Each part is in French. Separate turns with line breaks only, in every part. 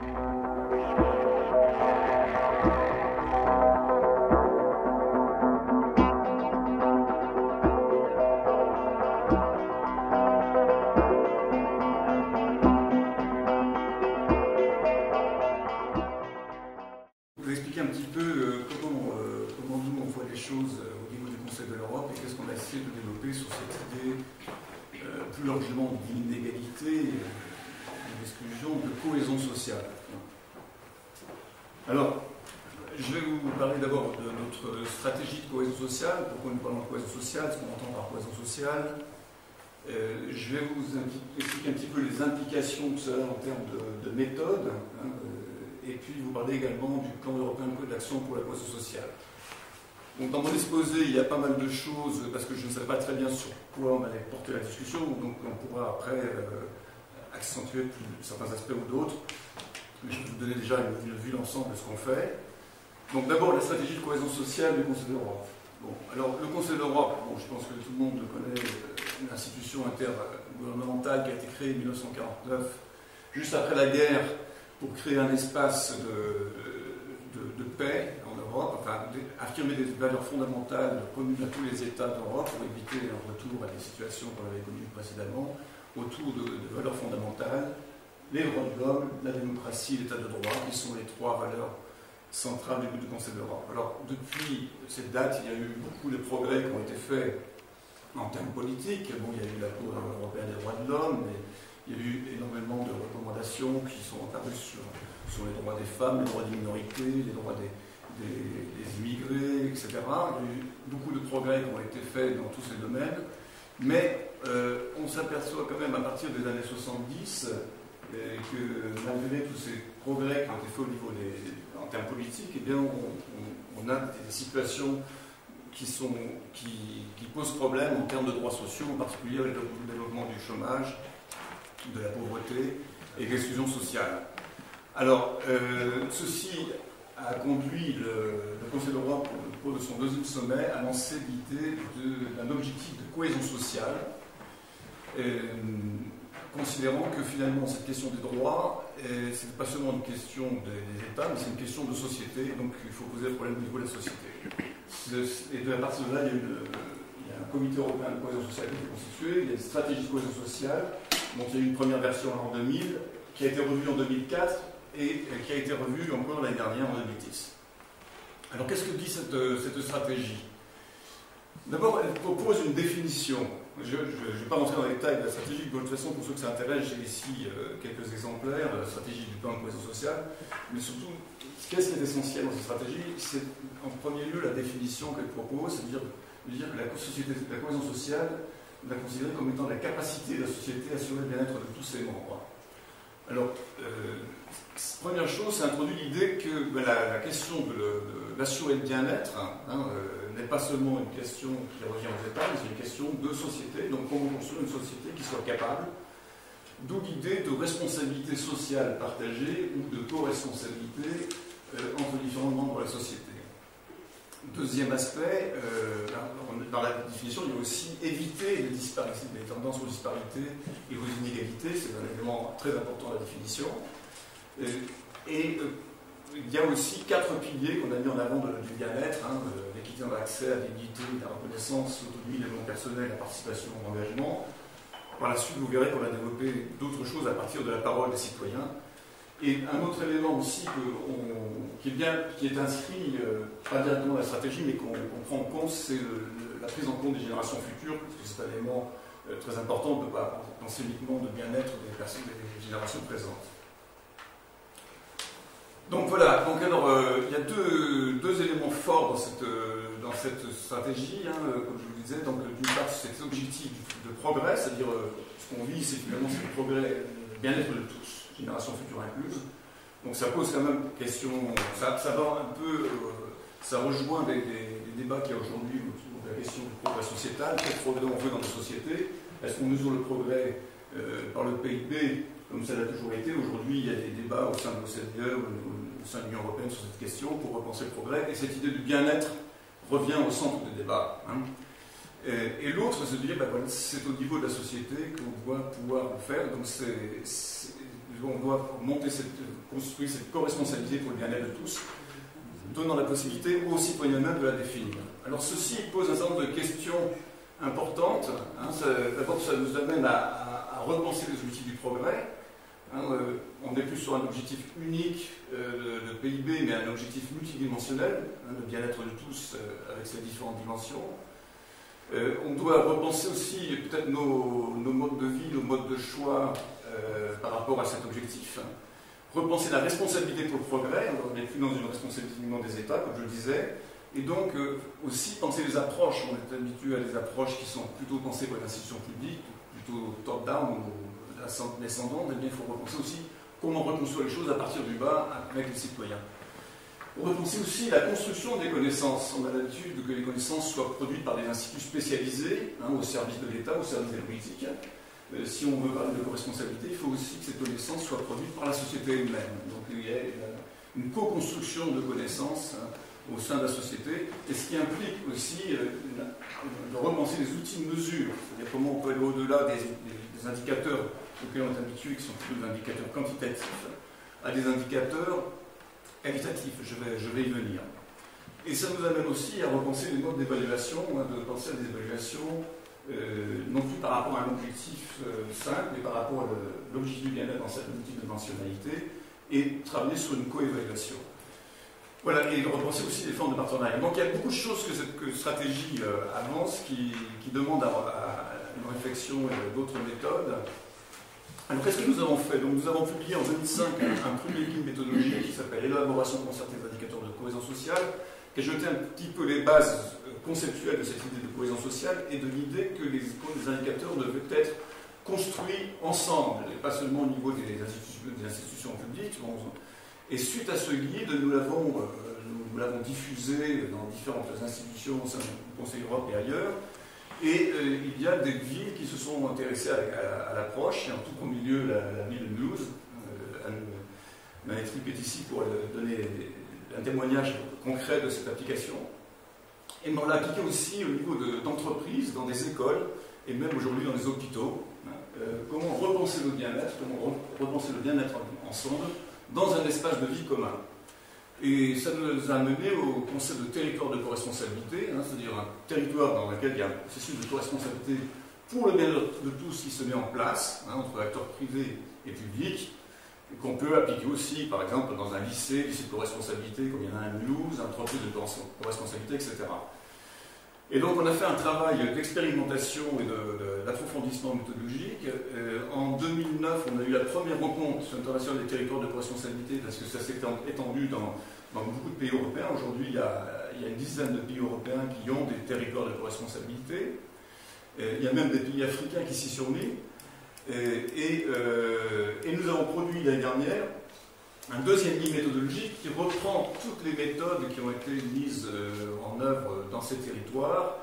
Vous expliquer un petit peu comment nous on voit les choses au niveau du Conseil de l'Europe et qu'est-ce qu'on a essayé de développer sur cette idée plus largement d'inégalité, d'exclusion, de cohésion sociale. Alors, je vais vous parler d'abord de notre stratégie de cohésion sociale. Pourquoi nous parlons de cohésion sociale, ce qu'on entend par cohésion sociale. Je vais vous expliquer un petit peu les implications de cela en termes de méthode. Et puis vous parler également du plan européen d'action pour la cohésion sociale. Donc dans mon exposé, il y a pas mal de choses, parce que je ne savais pas très bien sur quoi on allait porter la discussion, donc on pourra après accentuer certains aspects ou d'autres. Mais je vais vous donner déjà une vue d'ensemble de ce qu'on fait. Donc d'abord la stratégie de cohésion sociale du Conseil de l'Europe. Bon, alors le Conseil de l'Europe, bon, je pense que tout le monde connaît, une institution intergouvernementale qui a été créée en 1949, juste après la guerre, pour créer un espace de paix en Europe, enfin affirmer des valeurs fondamentales communes à tous les États d'Europe pour éviter un retour à des situations qu'on avait connues précédemment, autour de valeurs fondamentales, les droits de l'homme, la démocratie, l'état de droit, qui sont les trois valeurs centrales du Conseil de l'Europe. Alors depuis cette date, il y a eu beaucoup de progrès qui ont été faits en termes politiques. Bon, il y a eu la Cour européenne des droits de l'homme, mais il y a eu énormément de recommandations qui sont apparues sur les droits des femmes, les droits des minorités, les droits des immigrés, etc. Il y a eu beaucoup de progrès qui ont été faits dans tous ces domaines, mais on s'aperçoit quand même à partir des années 70 que malgré tous ces progrès qui ont été faits au niveau en termes politiques, eh bien, on a des situations qui posent problème en termes de droits sociaux, en particulier avec le développement du chômage, de la pauvreté et de l'exclusion sociale. Alors, ceci a conduit le Conseil de l'Europe, au cours de son deuxième sommet, à lancer l'idée d'un objectif de cohésion sociale, considérant que finalement cette question des droits, ce n'est pas seulement une question des États, mais c'est une question de société, donc il faut poser le problème au niveau de la société. Et à partir de là, il y a un comité européen de cohésion sociale qui est constitué, il y a une stratégie de cohésion sociale, donc il y a eu une première version en 2000, qui a été revue en 2004 et qui a été revue encore l'année dernière en 2010. Alors qu'est-ce que dit cette stratégie? D'abord, elle propose une définition. Je ne vais pas rentrer dans les détails de la stratégie, de toute façon, pour ceux que ça intéresse, j'ai ici quelques exemplaires de la stratégie du plan de cohésion sociale, mais surtout, qu'est-ce qui est essentiel dans cette stratégie? C'est en premier lieu la définition qu'elle propose, c'est-à-dire que la cohésion sociale, on la considérer comme étant la capacité de la société à assurer le bien-être de tous ses membres. Alors, première chose, c'est introduire l'idée que la question de d'assurer le bien-être n'est pas seulement une question qui revient aux États, mais c'est une question de société. Donc, comment construire une société qui soit capable, d'où l'idée de responsabilité sociale partagée ou de co-responsabilité entre différents membres de la société. Deuxième aspect, dans la définition, il y a aussi éviter les disparités, les tendances aux disparités et aux inégalités. C'est un élément très important de la définition. Et il y a aussi 4 piliers qu'on a mis en avant du bien-être, l'équité dans l'accès à la dignité, la reconnaissance, l'autonomie, le développement personnel, la participation, l'engagement. Par la suite, vous verrez qu'on a développé d'autres choses à partir de la parole des citoyens. Et un autre élément aussi qui est inscrit, pas directement dans la stratégie, mais qu'on prend en compte, c'est la prise en compte des générations futures, parce que c'est un élément très important, on ne peut pas penser uniquement de bien-être des personnes des générations présentes. Donc voilà, alors, il y a deux éléments forts dans cette stratégie, comme je vous le disais. Donc d'une part, c'est cet objectif de progrès, c'est-à-dire ce qu'on vit, c'est finalement le progrès, le bien-être de tous, génération future incluse. Donc ça pose quand même question, ça va un peu, ça rejoint des débats qu'il y a aujourd'hui autour de la question du progrès sociétal. Quel progrès on veut dans nos sociétés? Est-ce qu'on mesure le progrès par le PIB, comme ça l'a toujours été? Aujourd'hui, il y a des débats au sein de l'OCDE, au sein de l'Union européenne sur cette question pour repenser le progrès. Et cette idée du bien-être revient au centre des débats. Et l'autre, c'est de dire, voilà, c'est au niveau de la société qu'on doit pouvoir le faire. Donc le on doit construire cette co-responsabilité pour le bien-être de tous, donnant la possibilité aux citoyens eux-mêmes de la définir. Alors ceci pose un certain nombre de questions importantes. D'abord, ça nous amène à repenser les outils du progrès. On n'est plus sur un objectif unique de PIB, mais un objectif multidimensionnel, le bien-être de tous avec ses différentes dimensions. On doit repenser aussi peut-être nos modes de vie, nos modes de choix par rapport à cet objectif. Repenser la responsabilité pour le progrès, on n'est plus dans une responsabilité uniquement des États, comme je le disais, et donc aussi penser les approches. On est habitué à des approches qui sont plutôt pensées par les institutions publiques, plutôt top-down ou descendantes, et bien il faut repenser aussi comment reconstruire les choses à partir du bas avec les citoyens. Repenser aussi la construction des connaissances. On a l'habitude que les connaissances soient produites par des instituts spécialisés, au service de l'État, au service des politiques. Si on veut parler de co-responsabilité, il faut aussi que ces connaissances soient produites par la société elle-même. Donc il y a une co-construction de connaissances au sein de la société, et ce qui implique aussi de repenser les outils de mesure, c'est-à-dire comment on peut aller au-delà des indicateurs auxquels on est habitué, qui sont plutôt des indicateurs quantitatifs, à des indicateurs qualitatifs. Je vais y venir. Et ça nous amène aussi à repenser les modes d'évaluation, de penser à des évaluations non plus par rapport à un objectif simple, mais par rapport à l'objectif du bien-être dans sa multidimensionnalité, et travailler sur une co-évaluation. Voilà, et de repenser aussi les formes de partenariat. Donc il y a beaucoup de choses que cette stratégie avance qui demandent à une réflexion et d'autres méthodes. Alors qu'est-ce que nous avons fait? Donc, nous avons publié en 2005 un premier guide méthodologique qui s'appelle Élaboration concertée des indicateurs de cohésion sociale, qui a jeté un petit peu les bases conceptuelles de cette idée de cohésion sociale et de l'idée que les indicateurs devaient être construits ensemble, et pas seulement au niveau des institutions publiques. Et suite à ce guide, nous l'avons diffusé dans différentes institutions au sein du Conseil d'Europe et ailleurs. Et il y a des villes qui se sont intéressées à l'approche, et en tout premier lieu la ville de Mulhouse. Maëlle Tripp est ici pour donner un témoignage concret de cette application. Et on l'a appliqué aussi au niveau d'entreprises, dans des écoles, et même aujourd'hui dans les hôpitaux. Comment repenser le bien-être, comment repenser le bien-être ensemble, dans un espace de vie commun. Et ça nous a mené au concept de territoire de co-responsabilité, c'est-à-dire un territoire dans lequel il y a un processus de co-responsabilité pour le bien-être de tous qui se met en place, entre acteurs privés et publics, qu'on peut appliquer aussi, par exemple, dans un lycée de co-responsabilité, comme il y en a un à Mulhouse, un entreprise de co-responsabilité, etc. Et donc on a fait un travail d'expérimentation et d'approfondissement méthodologique. En 2009, on a eu la première rencontre internationale des territoires de co-responsabilité, parce que ça s'est étendu dans beaucoup de pays européens. Aujourd'hui, il y a une dizaine de pays européens qui ont des territoires de co-responsabilité. Il y a même des pays africains qui s'y sont mis. Et nous avons produit l'année dernière un deuxième guide méthodologique qui reprend toutes les méthodes qui ont été mises en œuvre dans ces territoires,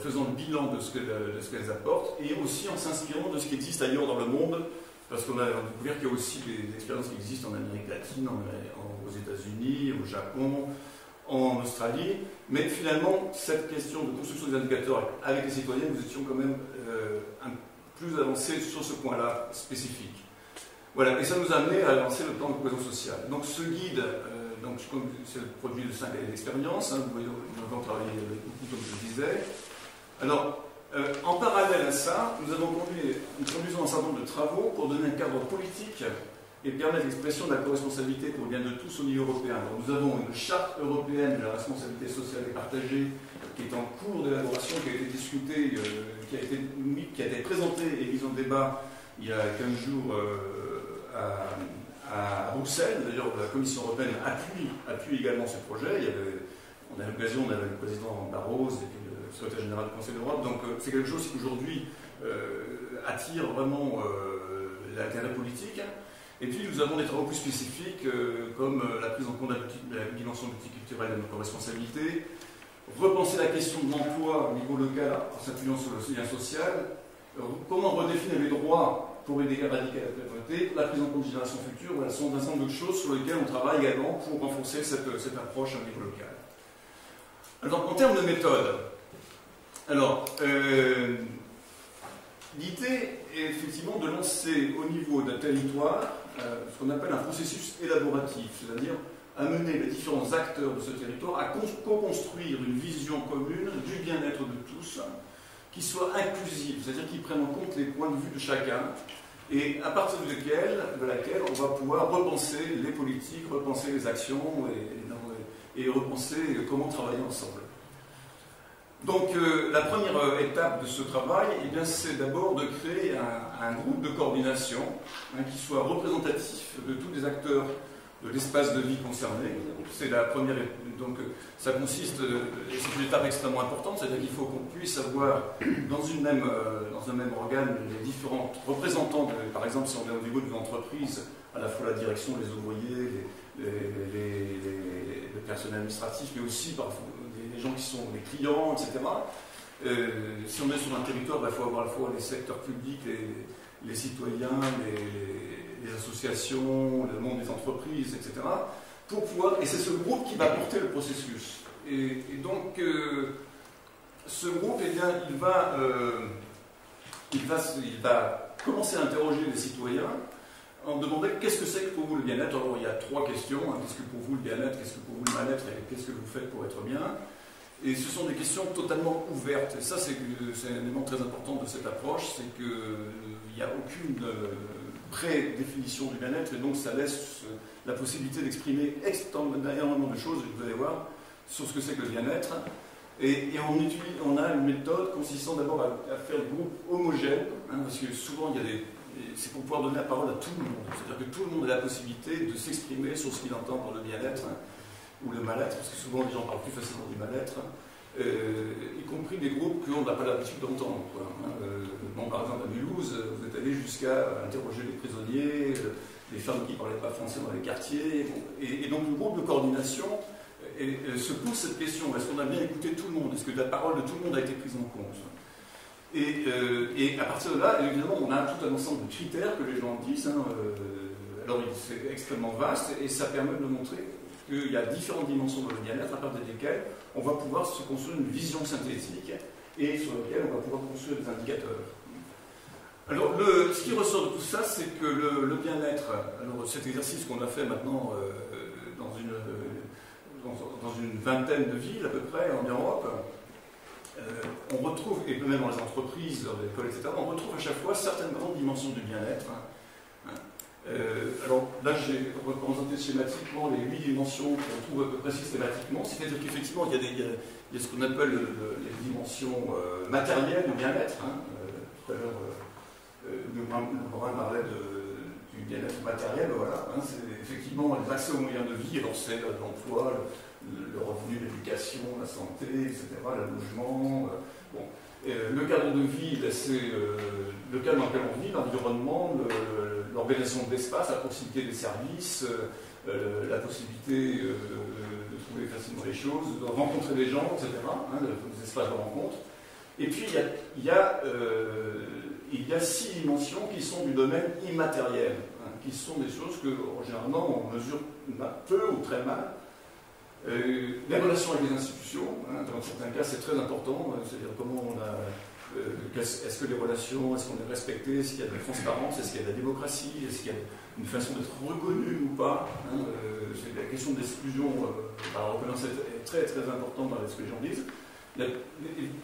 faisant le bilan de ce qu'elles apportent, et aussi en s'inspirant de ce qui existe ailleurs dans le monde, parce qu'on a découvert qu'il y a aussi des expériences qui existent en Amérique latine, aux États-Unis, au Japon, en Australie, mais finalement, cette question de construction des indicateurs avec les citoyens, nous étions quand même plus avancés sur ce point-là spécifique. Voilà, et ça nous a amené à lancer le plan de cohésion sociale. Donc ce guide, c'est le produit de 5 années d'expérience, vous voyez, nous avons travaillé beaucoup, comme je le disais. Alors, en parallèle à ça, nous conduisons un certain nombre de travaux pour donner un cadre politique et permettre l'expression de la co-responsabilité pour le bien de tous au niveau européen. Donc, nous avons une charte européenne de la responsabilité sociale et partagée qui est en cours d'élaboration, qui a été discutée, qui a été présentée et mise en débat il y a 15 jours à Bruxelles. D'ailleurs, la Commission européenne appuie également ce projet. On a l'occasion, on avait le président Barroso et puis le secrétaire général du Conseil d'Europe. Donc, c'est quelque chose qui aujourd'hui attire vraiment l'intérêt politique. Et puis, nous avons des travaux plus spécifiques, comme la prise en compte de la dimension multiculturelle de notre responsabilité, repenser la question de l'emploi au niveau local en s'appuyant sur le lien social, comment redéfinir les droits pour aider à éradiquer la pauvreté, la prise en compte de générations futures. Voilà, ce sont un certain nombre de choses sur lesquelles on travaille également pour renforcer cette approche à niveau local. Alors, en termes de méthode, alors, l'idée est effectivement de lancer au niveau d'un territoire ce qu'on appelle un processus élaboratif, c'est-à-dire amener les différents acteurs de ce territoire à co-construire une vision commune du bien-être de tous, qui soit inclusive, c'est-à-dire qui prenne en compte les points de vue de chacun, et à partir de laquelle on va pouvoir repenser les politiques, repenser les actions et repenser comment travailler ensemble. Donc la première étape de ce travail, eh bien, c'est d'abord de créer un groupe de coordination qui soit représentatif de tous les acteurs de l'espace de vie concerné. C'est la première étape. Donc ça consiste, et c'est une étape extrêmement importante, c'est-à-dire qu'il faut qu'on puisse avoir dans un même organe les différents représentants, par exemple si on est au niveau d'une entreprise, à la fois la direction, les ouvriers, le personnel administratif, mais aussi parfois les gens qui sont les clients, etc. Si on est sur un territoire, il faut avoir à la fois les secteurs publics, les citoyens, les associations, le monde des entreprises, etc. Pour pouvoir, et c'est ce groupe qui va porter le processus. Et donc, ce groupe, eh bien, il va commencer à interroger les citoyens en demandant qu'est-ce que c'est que pour vous le bien-être. Alors, il y a trois questions. Qu'est-ce que pour vous le bien-être, qu'est-ce que pour vous le mal-être et qu'est-ce que vous faites pour être bien. Et ce sont des questions totalement ouvertes. Et ça, c'est un élément très important de cette approche, c'est qu'il n'y a aucune prédéfinition du bien-être, et donc ça laisse la possibilité d'exprimer énormément de choses, vous allez voir, sur ce que c'est que le bien-être. Et on a une méthode consistant d'abord à faire des groupes homogènes, parce que souvent c'est pour pouvoir donner la parole à tout le monde. C'est-à-dire que tout le monde a la possibilité de s'exprimer sur ce qu'il entend par le bien-être ou le mal-être, parce que souvent les gens parlent plus facilement du mal-être, y compris des groupes qu'on n'a pas l'habitude d'entendre. Par exemple, à Mulhouse, vous êtes allé jusqu'à interroger les prisonniers, les femmes qui ne parlaient pas français dans les quartiers, et donc le groupe de coordination se pose cette question, est-ce qu'on a bien écouté tout le monde? Est-ce que la parole de tout le monde a été prise en compte? Et à partir de là, évidemment, on a tout un ensemble de critères que les gens disent. Alors, c'est extrêmement vaste, et ça permet de montrer qu'il y a différentes dimensions de le bien-être, à partir desquelles on va pouvoir se construire une vision synthétique, et sur laquelle on va pouvoir construire des indicateurs. Alors, ce qui ressort de tout ça, c'est que le bien-être, alors cet exercice qu'on a fait maintenant dans une vingtaine de villes à peu près en Europe, on retrouve, et même dans les entreprises, dans les écoles, etc., on retrouve à chaque fois certaines grandes dimensions du bien-être. Alors là, j'ai représenté schématiquement les 8 dimensions qu'on trouve à peu près systématiquement, c'est-à-dire qu'effectivement, il y a ce qu'on appelle les dimensions matérielles du bien-être. Tout à l'heure, Laurent parlait du bien-être matériel, voilà. C'est effectivement les accès aux moyens de vie, alors c'est l'emploi, le revenu, l'éducation, la santé, etc., le logement. Le cadre de vie, c'est le cadre dans lequel on vit, l'environnement, l'organisation de l'espace, la proximité des services, la possibilité de trouver facilement les choses, de rencontrer des gens, etc., les espaces de rencontre. Et puis, il y a 6 dimensions qui sont du domaine immatériel, qui sont des choses que, généralement, on mesure peu ou très mal. Les relations avec les institutions, dans certains cas, c'est très important, c'est-à-dire comment on a... est-ce que les relations, est-ce qu'on est respecté, est-ce qu'il y a de la transparence, est-ce qu'il y a de la démocratie, est-ce qu'il y a une façon d'être reconnu ou pas. La question de l'exclusion par la reconnaissance est très très importante dans ce que les gens disent.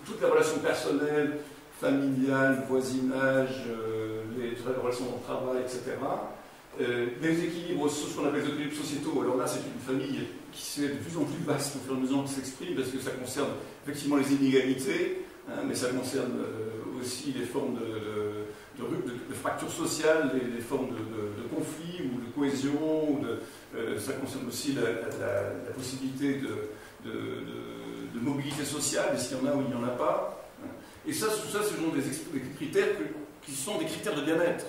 Toutes les relations personnelles, familiales, voisinage, les relations au travail, etc. Les équilibres, ce qu'on appelle les équilibres sociétaux, alors là c'est une famille qui s'est de plus en plus vaste au fur et à mesure qui s'exprime, parce que ça concerne effectivement les inégalités, mais ça concerne aussi les formes de fractures sociales, les formes de conflits ou de cohésion, ça concerne aussi la possibilité de mobilité sociale, est-ce qu'il y en a ou il n'y en a pas. Et ça, tout ça, ce sont des critères qui sont des critères de bien-être,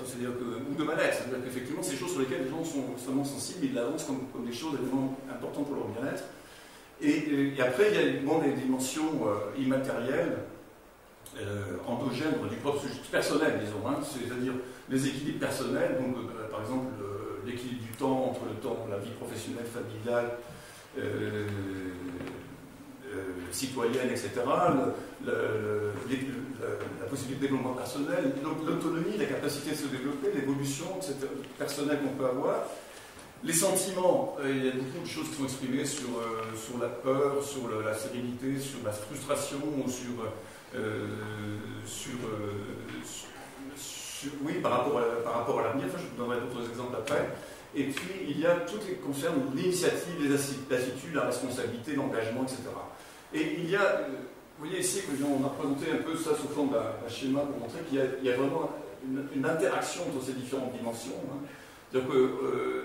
ou de mal-être. C'est-à-dire qu'effectivement, c'est des choses sur lesquelles les gens sont extrêmement sensibles, ils l'avancent comme des choses évidemment importantes pour leur bien-être. Et après, il y a les dimensions immatérielles, endogènes du propre personnel, disons, c'est-à-dire les équilibres personnels, donc par exemple l'équilibre du temps entre la vie professionnelle, familiale, citoyenne, etc., la possibilité de développement personnel, l'autonomie, la capacité de se développer, l'évolution personnelle qu'on peut avoir. Les sentiments, il y a beaucoup de choses qui sont exprimées sur la peur, sur la sérénité, sur la frustration, oui, par rapport à l'avenir. Enfin, je vous donnerai d'autres exemples après. Et puis, il y a tout ce qui concerne l'initiative, les attitudes, la responsabilité, l'engagement, etc. Et il y a, vous voyez ici, on a présenté un peu ça sous forme d'un schéma pour montrer qu'il y a vraiment une interaction entre ces différentes dimensions. Hein. C'est-à-dire que,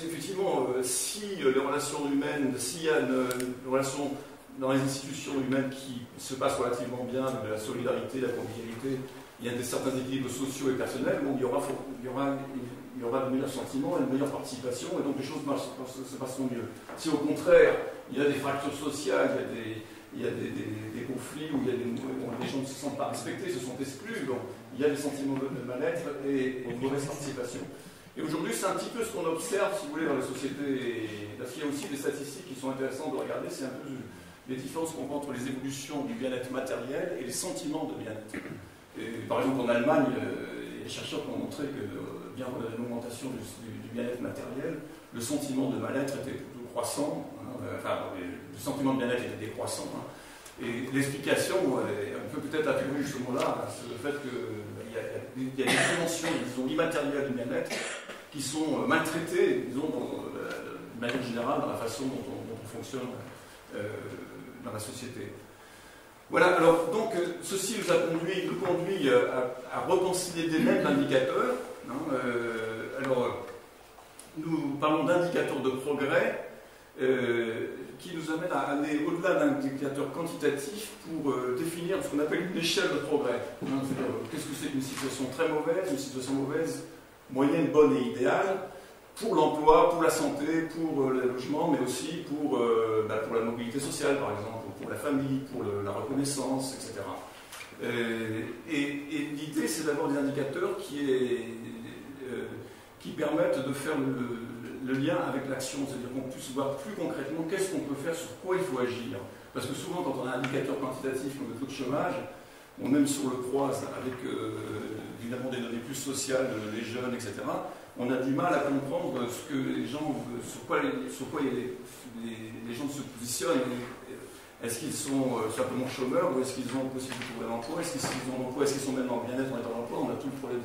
effectivement, si les relations humaines, s'il y a une relation dans les institutions humaines qui se passe relativement bien, de la solidarité, de la convivialité, il y a certains équilibres sociaux et personnels, bon, il y aura de meilleurs sentiments et une meilleure participation, et donc les choses se passeront mieux. Si au contraire, il y a des fractures sociales, il y a des conflits où les gens ne se sentent pas respectés, se sont exclus, donc il y a des sentiments de mal-être et une mauvaise participation. Et aujourd'hui, c'est un petit peu ce qu'on observe, si vous voulez, dans les sociétés, parce qu'il y a aussi des statistiques qui sont intéressantes de regarder, c'est un peu les différences qu'on voit entre les évolutions du bien-être matériel et les sentiments de bien-être. Par exemple, en Allemagne, il y a des chercheurs qui ont montré que, bien qu'il y ait une augmentation du bien-être matériel, le sentiment de mal-être était plutôt croissant, hein, le sentiment de bien-être était décroissant. Hein, et l'explication, on peut peut-être attribuer justement là, c'est le fait qu'il y a des dimensions, disons, immatérielles du bien-être qui sont maltraitées, disons, de manière générale, dans la façon dont on fonctionne dans la société. Voilà, alors donc ceci nous conduit à repenser des mêmes indicateurs. Hein, alors, nous parlons d'indicateurs de progrès qui nous amènent à aller au-delà d'indicateurs quantitatifs pour définir ce qu'on appelle une échelle de progrès. Hein, c'est-à-dire, qu'est-ce que c'est qu'une situation très mauvaise, une situation mauvaise, moyenne, bonne et idéale, pour l'emploi, pour la santé, pour le logement, mais aussi pour la mobilité sociale, par exemple, pour la famille, pour la reconnaissance, etc. Et l'idée, c'est d'avoir des indicateurs qui permettent de faire le lien avec l'action, c'est-à-dire qu'on puisse voir plus concrètement qu'est-ce qu'on peut faire, sur quoi il faut agir. Parce que souvent, quand on a un indicateur quantitatif comme le taux de chômage, on même sur le croise avec évidemment des données plus sociales, les jeunes, etc. On a du mal à comprendre ce que les gens, sur quoi les gens se positionnent. Est-ce qu'ils sont simplement chômeurs ou est-ce qu'ils ont possibilité de trouver un emploi? Est-ce qu'ils ont un emploi? Est-ce qu'ils sont même en bien-être en état d'emploi? On a tout le problème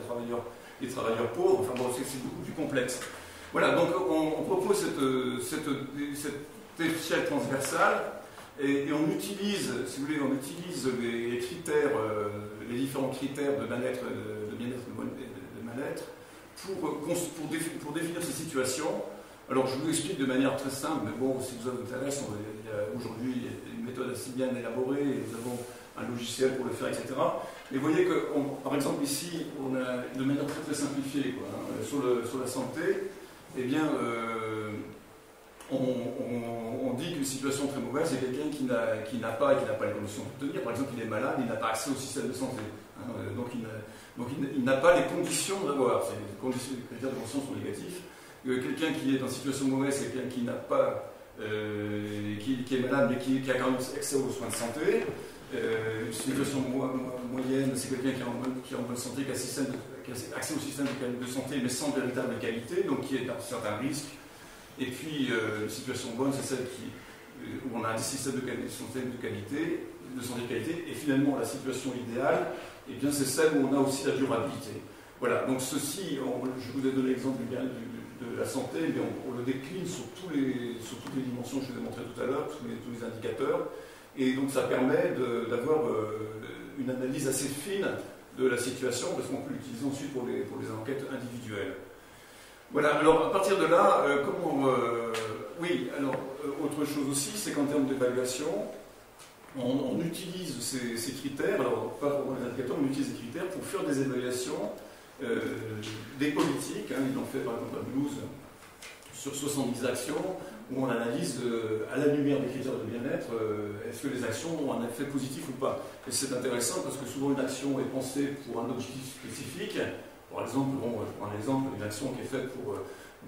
des travailleurs pauvres. Enfin bon, c'est beaucoup plus complexe. Voilà, donc on propose cette échelle transversale et on utilise, si vous voulez, les critères, les différents critères de bien-être, de mal-être pour définir ces situations. Alors je vous explique de manière très simple, mais bon, si ça vous intéresse, il y a aujourd'hui une méthode assez bien élaborée et nous avons un logiciel pour le faire, etc. Mais vous voyez que, par exemple ici, on a de manière très très simplifiée, quoi, hein, sur la santé, eh bien, on dit qu'une situation très mauvaise, c'est quelqu'un qui n'a pas les conditions de tenir. Par exemple, il est malade, il n'a pas accès au système de santé. Hein, donc il n'a pas les conditions d'avoir. Les critères de conscience sont négatifs. Quelqu'un qui est dans une situation mauvaise, c'est quelqu'un qui n'a pas, qui est malade, mais qui a quand même accès aux soins de santé. Une situation moyenne, c'est quelqu'un qui est en bonne santé, qui a accès au système de santé, mais sans véritable qualité, donc qui est dans certains risques. Et puis, une situation bonne, c'est celle où on a un système de santé de qualité, et finalement, la situation idéale, eh bien, c'est celle où on a aussi la durabilité. Voilà, donc ceci, je vous ai donné l'exemple de la santé, mais on le décline sur toutes les dimensions que je vous ai montrées tout à l'heure, tous les indicateurs, et donc ça permet d'avoir une analyse assez fine de la situation, parce qu'on peut l'utiliser ensuite pour les enquêtes individuelles. Voilà, alors à partir de là, autre chose aussi, c'est qu'en termes d'évaluation, on utilise ces critères, alors pas pour les indicateurs, on utilise ces critères pour faire des évaluations des politiques. Hein, ils l'ont fait par exemple à Toulouse sur 70 actions, où on analyse à la lumière des critères de bien-être, est-ce que les actions ont un effet positif ou pas. Et c'est intéressant parce que souvent une action est pensée pour un objectif spécifique. Par exemple, je prends un exemple, une action qui est faite pour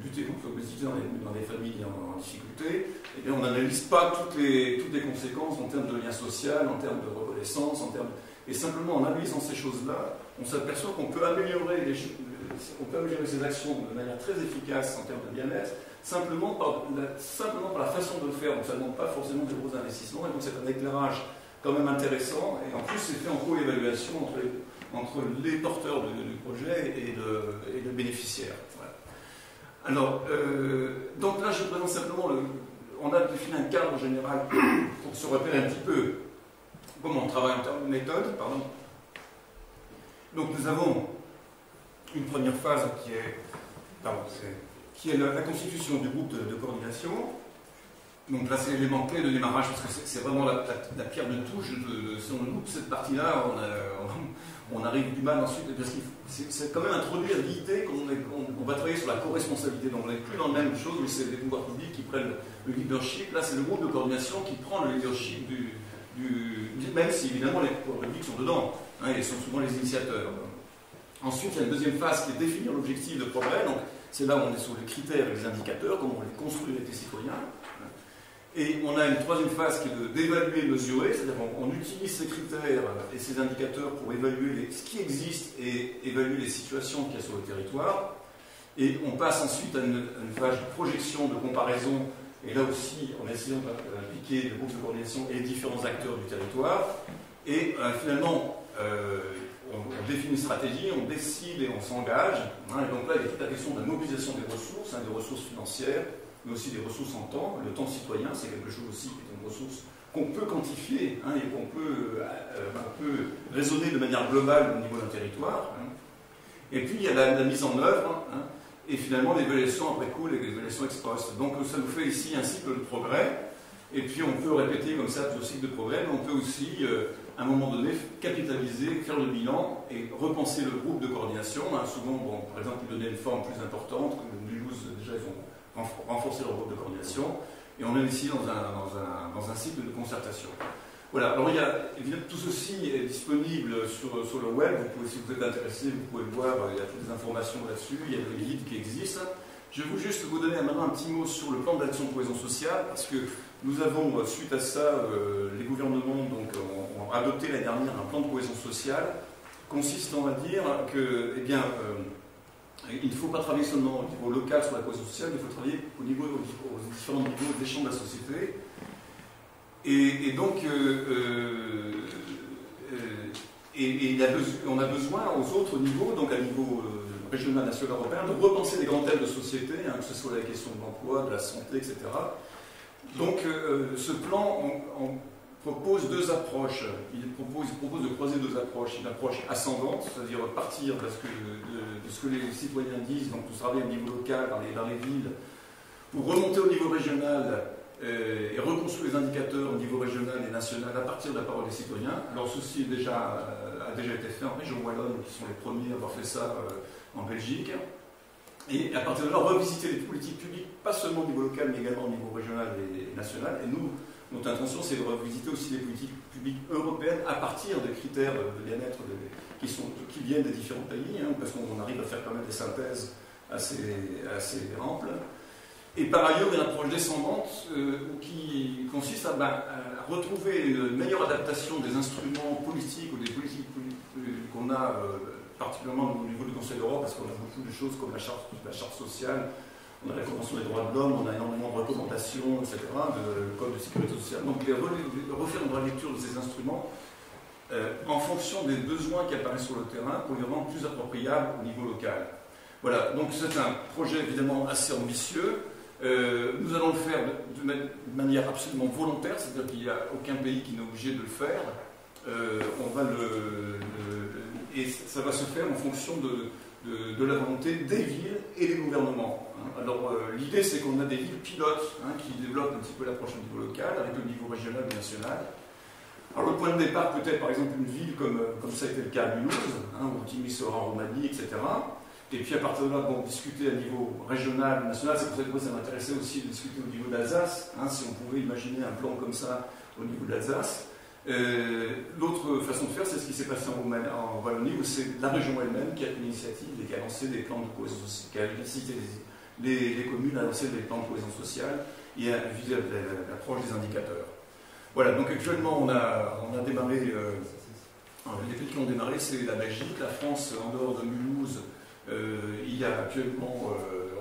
lutter contre l'obésité dans les familles en difficulté, eh bien on n'analyse pas toutes les conséquences en termes de lien social, en termes de reconnaissance, Et simplement en analysant ces choses-là, on s'aperçoit qu'on peut améliorer ces actions de manière très efficace en termes de bien-être, simplement par la façon de le faire. Donc ça ne demande pas forcément de gros investissements, et donc c'est un éclairage quand même intéressant, et en plus c'est fait en co-évaluation entre les porteurs du projet et le bénéficiaire. Voilà. Alors, donc là je présente simplement, on a défini un cadre général pour se repérer un petit peu comment on travaille en termes de méthode. Pardon. Donc nous avons une première phase qui est la constitution du groupe de coordination. Donc là, c'est l'élément clé de démarrage, parce que c'est vraiment la pierre de touche. Si on loupe cette partie-là, on arrive du mal ensuite, parce que c'est quand même introduire l'idée qu'on va travailler sur la co-responsabilité. Donc on n'est plus dans la même chose où c'est les pouvoirs publics qui prennent le leadership. Là, c'est le groupe de coordination qui prend le leadership même si évidemment les pouvoirs publics sont dedans, hein, et sont souvent les initiateurs. Ensuite, il y a une deuxième phase qui est définir l'objectif de progrès. Donc c'est là où on est sur les critères et les indicateurs, comment on les construit avec les citoyens. Et on a une troisième phase qui est d'évaluer et mesurer, c'est-à-dire qu'on utilise ces critères et ces indicateurs pour évaluer ce qui existe et évaluer les situations qu'il y a sur le territoire. Et on passe ensuite à une phase de projection, de comparaison, et là aussi en essayant d'impliquer le groupe de coordination et les différents acteurs du territoire. Et finalement, on définit une stratégie, on décide et on s'engage. Hein, et donc là, il y a toute la question de la mobilisation des ressources financières, mais aussi des ressources en temps. Le temps citoyen, c'est quelque chose aussi qui est une ressource qu'on peut quantifier, hein, et qu'on peut raisonner de manière globale au niveau d'un territoire. Hein. Et puis il y a la mise en œuvre, hein, et finalement l'évaluation après coup, l'évaluation ex post. Donc ça nous fait ici un cycle de progrès, et puis on peut répéter comme ça tout le cycle de progrès, mais on peut aussi, à un moment donné, capitaliser, faire le bilan et repenser le groupe de coordination. Hein. Souvent, bon, par exemple, ils donnaient une forme plus importante, comme le Mulhouse, déjà ils ont renforcer leur groupe de coordination, et on est ici dans un cycle de concertation. Voilà, alors il y a, évidemment, tout ceci est disponible sur le web, si vous êtes intéressé, vous pouvez le voir, il y a toutes les informations là-dessus, il y a le guide qui existe. Je vais juste vous donner maintenant un petit mot sur le plan d'action de cohésion sociale, parce que nous avons, suite à ça, les gouvernements ont adopté l'année dernière un plan de cohésion sociale, consistant à dire que, eh bien, il ne faut pas travailler seulement au niveau local sur la cohésion sociale, il faut travailler aux différents niveaux des champs de la société. Et donc, on a besoin aux autres niveaux, donc à niveau régional, national, européen, de repenser des grands thèmes de société, hein, que ce soit la question de l'emploi, de la santé, etc. Donc, ce plan propose deux approches. Il propose de croiser deux approches. Une approche ascendante, c'est-à-dire partir de ce que les citoyens disent, donc tout travailler au niveau local, dans les villes, pour remonter au niveau régional et reconstruire les indicateurs au niveau régional et national à partir de la parole des citoyens. Alors ceci a déjà été fait en région wallonne, qui sont les premiers à avoir fait ça en Belgique. Et à partir de là, revisiter les politiques publiques, pas seulement au niveau local, mais également au niveau régional et national. Et nous, notre intention, c'est de revisiter aussi les politiques publiques européennes à partir des critères de bien-être qui viennent des différents pays, hein, parce qu'on arrive à faire quand même des synthèses assez amples. Et par ailleurs, il y a une approche descendante qui consiste à retrouver une meilleure adaptation des instruments politiques ou des politiques qu'on a, particulièrement au niveau du Conseil d'Europe, parce qu'on a beaucoup de choses comme la charte sociale, on a la Convention des droits de l'homme, on a énormément de recommandations, etc., le Code de sécurité sociale. Donc, refaire une relecture de ces instruments en fonction des besoins qui apparaissent sur le terrain pour les rendre plus appropriables au niveau local. Voilà, donc c'est un projet évidemment assez ambitieux. Nous allons le faire de manière absolument volontaire, c'est-à-dire qu'il n'y a aucun pays qui n'est obligé de le faire. Et ça va se faire en fonction de la volonté des villes et des gouvernements. Alors l'idée, c'est qu'on a des villes pilotes, hein, qui développent un petit peu l'approche au niveau local, avec le niveau régional et national. Alors le point de départ peut être par exemple une ville comme ça a été le cas à Mulhouse, hein, ou Timisoara en Roumanie, etc. Et puis à partir de là, bon, discuter à niveau régional, national, c'est pour ça que moi ça m'intéressait aussi de discuter au niveau d'Alsace, hein, si on pouvait imaginer un plan comme ça au niveau de l'Alsace. L'autre façon de faire, c'est ce qui s'est passé en Wallonie, où c'est la région elle-même qui a pris l'initiative et qui a lancé des plans de cohésion sociale, qui a incité les communes à lancer des plans de cohésion sociale et à viser l'approche des indicateurs. Voilà, donc actuellement on a démarré Alors, les pays qui ont démarré, c'est la Belgique, la France, en dehors de Mulhouse. Il y a actuellement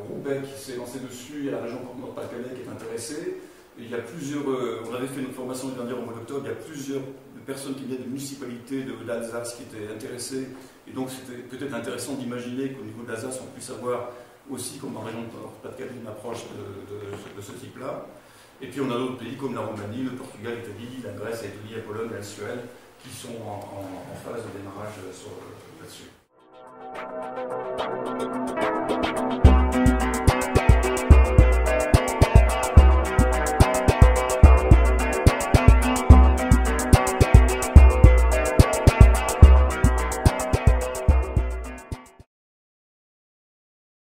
Roubaix qui s'est lancé dessus, il y a la région Nord-Pas-de-Calais qui est intéressée. Il y a plusieurs, on avait fait notre formation l'année dernière au mois d'octobre, il y a plusieurs personnes qui viennent de municipalités d'Alsace qui étaient intéressées. Et donc c'était peut-être intéressant d'imaginer qu'au niveau de l'Alsace, on puisse avoir aussi, comme en région Nord-Pas-de-Calais, une approche de ce type-là. Et puis on a d'autres pays comme la Roumanie, le Portugal, l'Italie, la Grèce, l'Italie, la Pologne, la Suède, qui sont en phase de démarrage là-dessus.